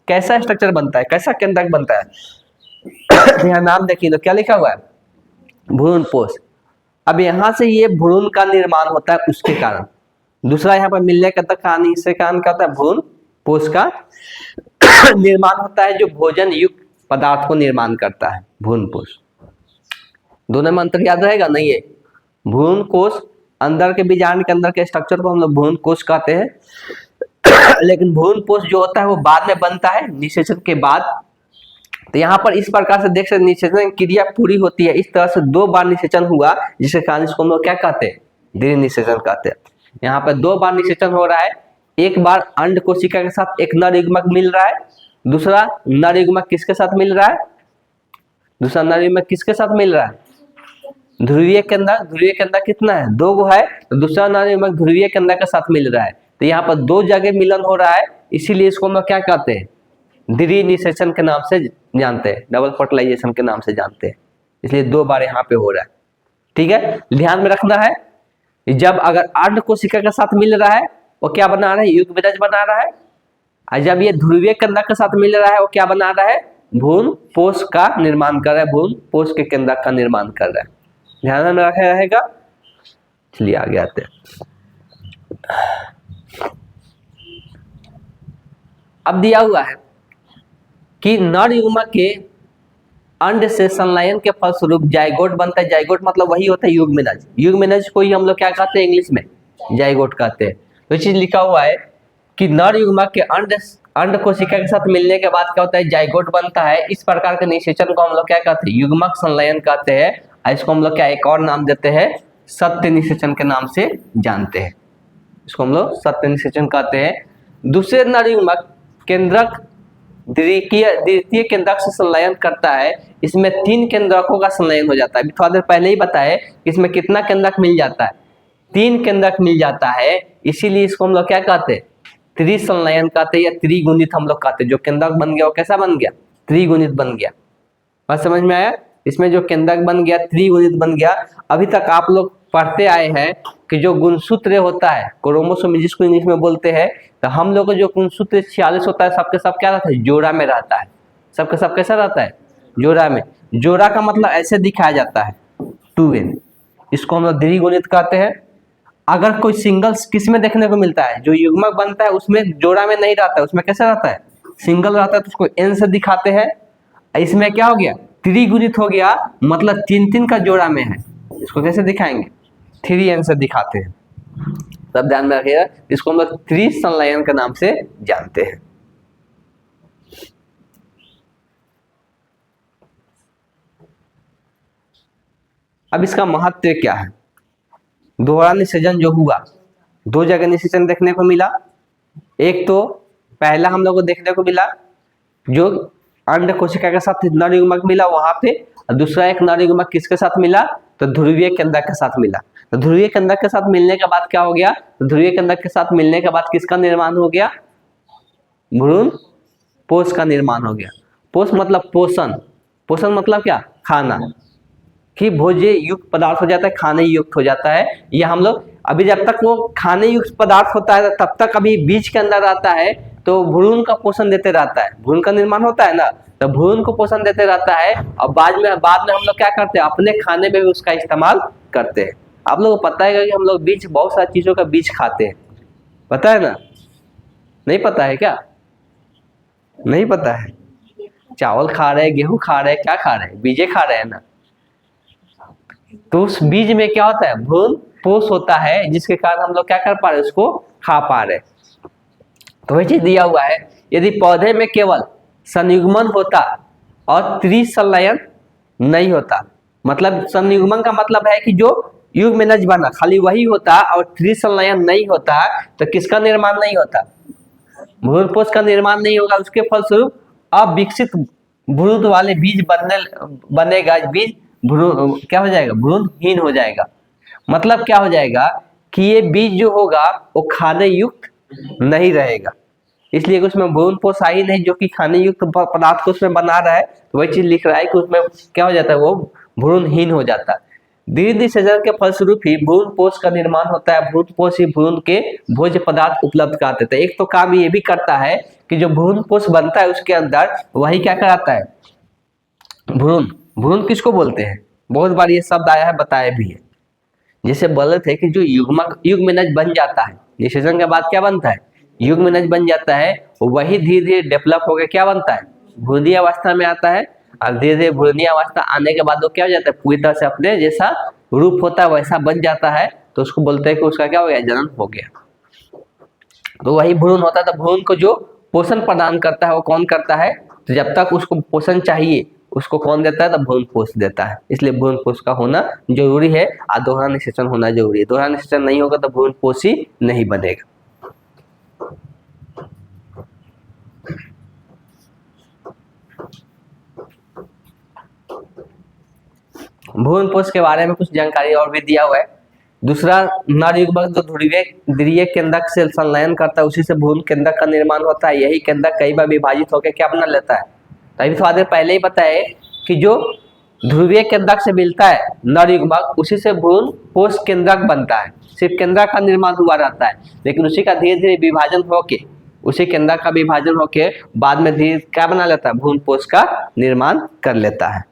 कैसा स्ट्रक्चर बनता है, कैसा केंद्रक बनता है यहाँ नाम देखिए तो क्या लिखा हुआ है, भ्रूण पोष। अब यहां से ये भ्रूण का निर्माण होता है उसके कारण। दूसरा यहाँ पर मिलने का कहानी, इससे कारण क्या होता है, भ्रूण पोष का निर्माण होता है, जो भोजन युक्त पदार्थ को निर्माण करता है, भ्रूण पोष। दोनों में अंतर याद रहेगा नहीं है। भ्रूण कोश अंदर के बीजांड के अंदर के स्ट्रक्चर को हम लोग भ्रूण कोश कहते हैं लेकिन भ्रूण पोष जो होता है वो बाद में बनता है, निषेचन के बाद। तो यहाँ पर इस प्रकार से देख सकते, निषेचन क्रिया पूरी होती है। इस तरह से 2 बार निषेचन हुआ, जिसके कारण इसको हम लोग क्या कहते हैं, द्वि निषेचन कहते हैं। यहाँ पर 2 बार निषेचन हो रहा है। एक बार अंड कोशिका के साथ एक नर युग्मक मिल रहा है, दूसरा नर युग्मक किसके साथ मिल रहा है, दूसरा नर युग्मक किसके साथ मिल रहा है, ध्रुवीय केंद्रक। ध्रुवीय केंद्रक कितना है, 2 गो है, तो दूसरा नर युग्मक ध्रुवीय केंद्रक के साथ मिल रहा है। तो यहाँ पर 2 जगह मिलन हो रहा है, इसीलिए इसको हम लोग क्या कहते हैं, द्विनिषेचन के नाम से जानते हैं, डबल फर्टिलाइजेशन के नाम से जानते हैं। इसलिए 2 बार यहाँ पे हो रहा है। ठीक है, ध्यान में रखना है, जब अगर अंड कोशिका के साथ मिल रहा है वो क्या बना रहा है, युग्मनज बना रहा है। और जब ये ध्रुवीय केंद्रक के साथ मिल रहा है वो क्या बना रहा है, भ्रूण पोष का निर्माण कर रहा है, भ्रूण पोष के केंद्रक का निर्माण कर रहा है। ध्यान में रखा रहेगा। चलिए आगे आते हैं। अब दिया हुआ है कि नर युग्मक के अंड से संलयन के फलस्वरूप जाइगोट बनता है। जाइगोट मतलब वही होता है युग्मनज। युग्मनज को ही हम लोग क्या कहते हैं, इंग्लिश में जाइगोट कहते हैं। तो चीज लिखा हुआ है कि नर युग्मक के अंड कोशिका के साथ मिलने के बाद क्या होता है, जाइगोट बनता है। इस प्रकार के निषेचन को हम लोग क्या कहते हैं, युग्मक संलयन कहते हैं। इसको हम लोग क्या एक और नाम देते हैं, सत्य निषेचन के नाम से जानते हैं। इसको हम लोग सत्य निषेचन कहते हैं। दूसरे नर युग्मक केंद्रक द्वितीय केंद्रक से संलयन करता है। इसमें 3 केंद्रकों का संलयन हो जाता है। थोड़ा देर पहले ही बताए इसमें कितना केंद्रक मिल जाता है, 3 केंद्रक मिल जाता है। इसीलिए इसको हम लोग क्या कहते हैं, त्रिसंलयन कहते हैं या त्रिगुणित हम लोग कहते हैं। जो केंद्रक बन गया वो कैसा बन गया, त्रिगुणित बन गया। बात समझ में आया, इसमें जो केंद्रक बन गया त्रिगुणित बन गया। अभी तक आप लोग पढ़ते आए हैं कि जो गुणसूत्र होता है, क्रोमोसोम जिसको इंग्लिश में बोलते हैं, तो हम लोग का जो गुणसूत्र 46 होता है, सबके सब क्या रहता है, जोड़ा में रहता है। सबके सब कैसा रहता है, जोड़ा में। जोड़ा का मतलब ऐसे दिखाया जाता है 2n। इसको हम लोग द्विगुणित कहते हैं। अगर कोई सिंगल्स किस में देखने को मिलता है, जो युग्मक बनता है उसमें जोड़ा में नहीं रहता है, उसमें कैसा रहता है, सिंगल रहता है, तो उसको n से दिखाते हैं। इसमें क्या हो गया, त्रिगुणित हो गया, मतलब 3 का जोड़ा में है। इसको कैसे दिखाएंगे, 3n से दिखाते हैं। तब ध्यान में रखिएगा, इसको हम लोग त्रिसंलयन के नाम से जानते हैं। अब इसका महत्व क्या है, दोहरा निषेचन जो हुआ, 2 जगह निषेचन देखने को मिला। एक तो पहला हम लोग को देखने को मिला जो अंड कोशिका के साथ नर युग्मक मिला वहां पे, और दूसरा एक नर युग्मक किसके साथ मिला, तो ध्रुवीय केंद्रक के साथ मिला। तो ध्रुवीय केंद्रक के साथ मिलने के बाद क्या हो गया, तो ध्रुवीय केंद्रक के साथ मिलने के बाद किसका निर्माण हो गया, भ्रूण पोष का निर्माण हो गया। पोष मतलब पोषण, पोषण मतलब क्या, खाना, कि भोज्य युक्त पदार्थ हो जाता है, खाने युक्त हो जाता है। ये हम लोग अभी जब तक वो खाने युक्त पदार्थ होता है तब तक अभी बीज के अंदर आता है तो भ्रूण का पोषण देते रहता है, भ्रूण का निर्माण होता है ना, तो भ्रूण को पोषण देते रहता है। और बाद में हम लोग क्या करते हैं, अपने खाने में भी उसका इस्तेमाल करते हैं। आप लोगों को पता है कि हम लोग बीज, बहुत सारी चीजों का बीज खाते हैं, पता है ना, नहीं पता है क्या, नहीं पता है, चावल खा रहे हैं, गेहूं खा रहे हैं, क्या खा रहे हैं, बीजे खा रहे हैं ना। तो उस बीज में क्या होता है, भ्रूण पोष होता है, जिसके कारण हम लोग क्या कर पा रहे हैं, उसको खा पा रहे। तो वही चीज दिया हुआ है, यदि पौधे में केवल संयुग्मन होता और त्रिसंलयन नहीं होता, मतलब संयुग्मन का मतलब है कि जो युग में नज बना खाली वही होता और त्रिसंलयन नहीं होता, तो किसका निर्माण नहीं होता, भ्रूण पोष का निर्माण नहीं होगा। उसके फलस्वरूप अविकसित भ्रूण वाले बीज बनेगा, बीज भ्रूण क्या हो जाएगा, भ्रूणहीन हो जाएगा। मतलब क्या हो जाएगा कि ये बीज जो होगा वो खाने युक्त नहीं रहेगा, इसलिए कि उसमें भ्रूण पोष ही नहीं जो कि खाने युक्त पदार्थ को उसमें बना रहा है, तो वही चीज लिख रहा है कि उसमें क्या हो जाता है, वो भ्रूणहीन हो जाता है। धीरे सृजन के फलस्वरूप ही भ्रूण पोष का निर्माण होता है, भ्रूण पोष ही भ्रूण के भोज्य पदार्थ उपलब्ध कराते थे। एक तो काम ये भी करता है कि जो भ्रूण पोष बनता है उसके अंदर वही क्या कराता है, भ्रूण, भ्रूण किसको बोलते हैं, बहुत बार ये शब्द आया है, बताया भी है। जैसे बोले थे कि जो युग्मनज बन जाता है, निषेचन के बाद क्या बनता है, युग्मनज बन जाता है, वही धीरे धीरे डेवलप होकर क्या बनता है, भ्रूणीय अवस्था में आता है। और धीरे धीरे भ्रूणीय अवस्था आने के बाद वो क्या हो जाता है, पूरी तरह से अपने जैसा रूप होता है वैसा बन जाता है, तो उसको बोलते हैं कि उसका क्या हो गया, जन्म हो गया। तो वही भ्रूण होता है। तो भ्रूण को जो पोषण प्रदान करता है वो कौन करता है, तो जब तक उसको पोषण चाहिए उसको कौन देता है, तो भ्रूण पोष देता है। इसलिए भ्रूण पोष का होना जरूरी है और दोहरा निषेचन होना जरूरी है। दोहरा निषेचन नहीं होगा तो भ्रूण पोष ही नहीं बनेगा। भ्रूण पोष के बारे में कुछ जानकारी और भी दिया हुआ है। दूसरा, नर युग्मक जो ध्रुवीय केंद्रक से संलयन करता है उसी से भ्रूण केंद्रक का निर्माण होता है। यही केंद्रक कई बार विभाजित होकर क्या बना लेता है, तभी थोड़ा देर पहले ही बताए कि जो ध्रुवीय केंद्रक से मिलता है नर युग्मक उसी से भ्रूण पोष केंद्रक बनता है। सिर्फ केंद्रक का निर्माण हुआ रहता है, लेकिन उसी का धीरे धीरे विभाजन होके, उसी केंद्रक का विभाजन होके बाद में धीरे क्या बना लेता है, भ्रूण पोष का निर्माण कर लेता है।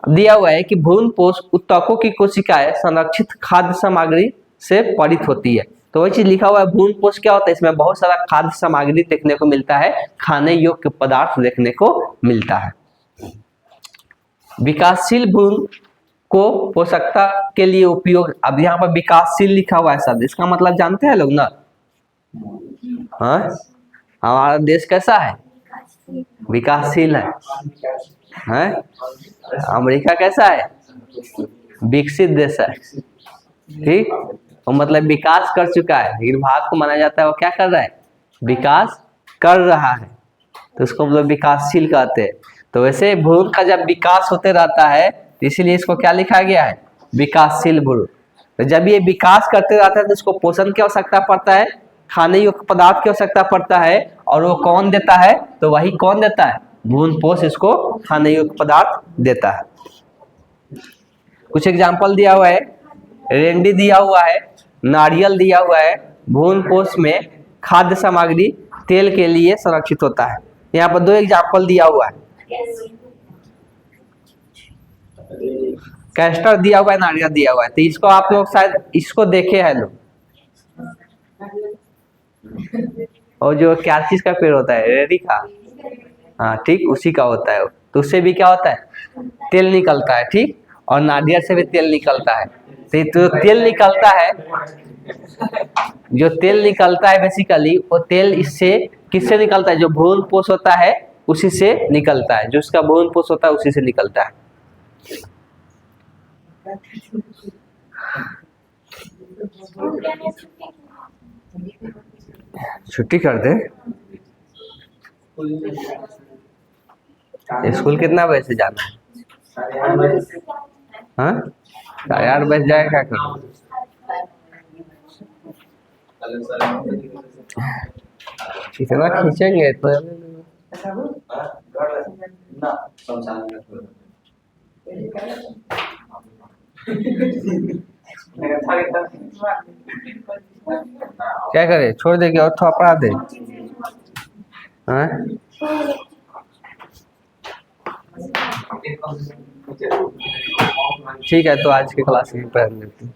दिया हुआ है कि भ्रूण पोष उत्तकों की कोशिकाएं संरक्षित खाद्य सामग्री से परित होती है। तो वही चीज लिखा हुआ है, भ्रूण पोष क्या होता है, इसमें बहुत सारा खाद्य सामग्री देखने को मिलता है, खाने योग्य पदार्थ देखने को मिलता है। विकासशील भ्रूण को पोषकता के लिए उपयोग, अब यहाँ पर विकासशील लिखा हुआ है शब्द, इसका मतलब जानते हैं लोग ना, हाँ, हमारा देश कैसा है, विकासशील है, हैं? अमेरिका कैसा है, विकसित देश है, ठीक, और मतलब विकास कर चुका है, लेकिन भारत को माना जाता है वो क्या कर रहा है, विकास कर रहा है, तो उसको मतलब विकासशील कहते हैं। तो वैसे भ्रूण का जब विकास होते रहता है तो इसीलिए इसको क्या लिखा गया है, विकासशील भ्रूण। तो जब ये विकास करते रहता है तो इसको पोषण की आवश्यकता पड़ता है, खाने योग्य पदार्थ की आवश्यकता पड़ता है, और वो कौन देता है, तो वही कौन देता है, भ्रूण पोष इसको खाने योग्य पदार्थ देता है। कुछ एग्जाम्पल दिया हुआ है, रेंडी दिया हुआ है, नारियल दिया हुआ है। भ्रूण पोष में खाद्य सामग्री तेल के लिए संरक्षित होता है। यहाँ पर दो एग्जाम्पल दिया हुआ है, कैस्टर दिया हुआ है, नारियल दिया हुआ है। तो इसको आप लोग शायद इसको देखे हैं लोग, और जो क्या चीज का पेड़ होता है, रेडी का, हाँ ठीक, उसी का होता है। तो उससे भी क्या होता है, तेल निकलता है, ठीक, और नारियल से भी तेल निकलता है। तो तेल निकलता है, जो तेल निकलता है बेसिकली वो तेल इससे किससे निकलता है, जो भ्रूण पोष होता है उसी से निकलता है, जो उसका भ्रूण पोष होता है उसी से निकलता है। छुट्टी कर दे, स्कूल कितना बजे से जाना है, हाँ 8:30 बज जाए, क्या करो। इतना खींचेंगे तो क्या करे, छोड़ दे कि और थोड़ा पढ़ा दे। हाँ? ठीक है, तो आज की क्लास में पढ़ लेते हैं।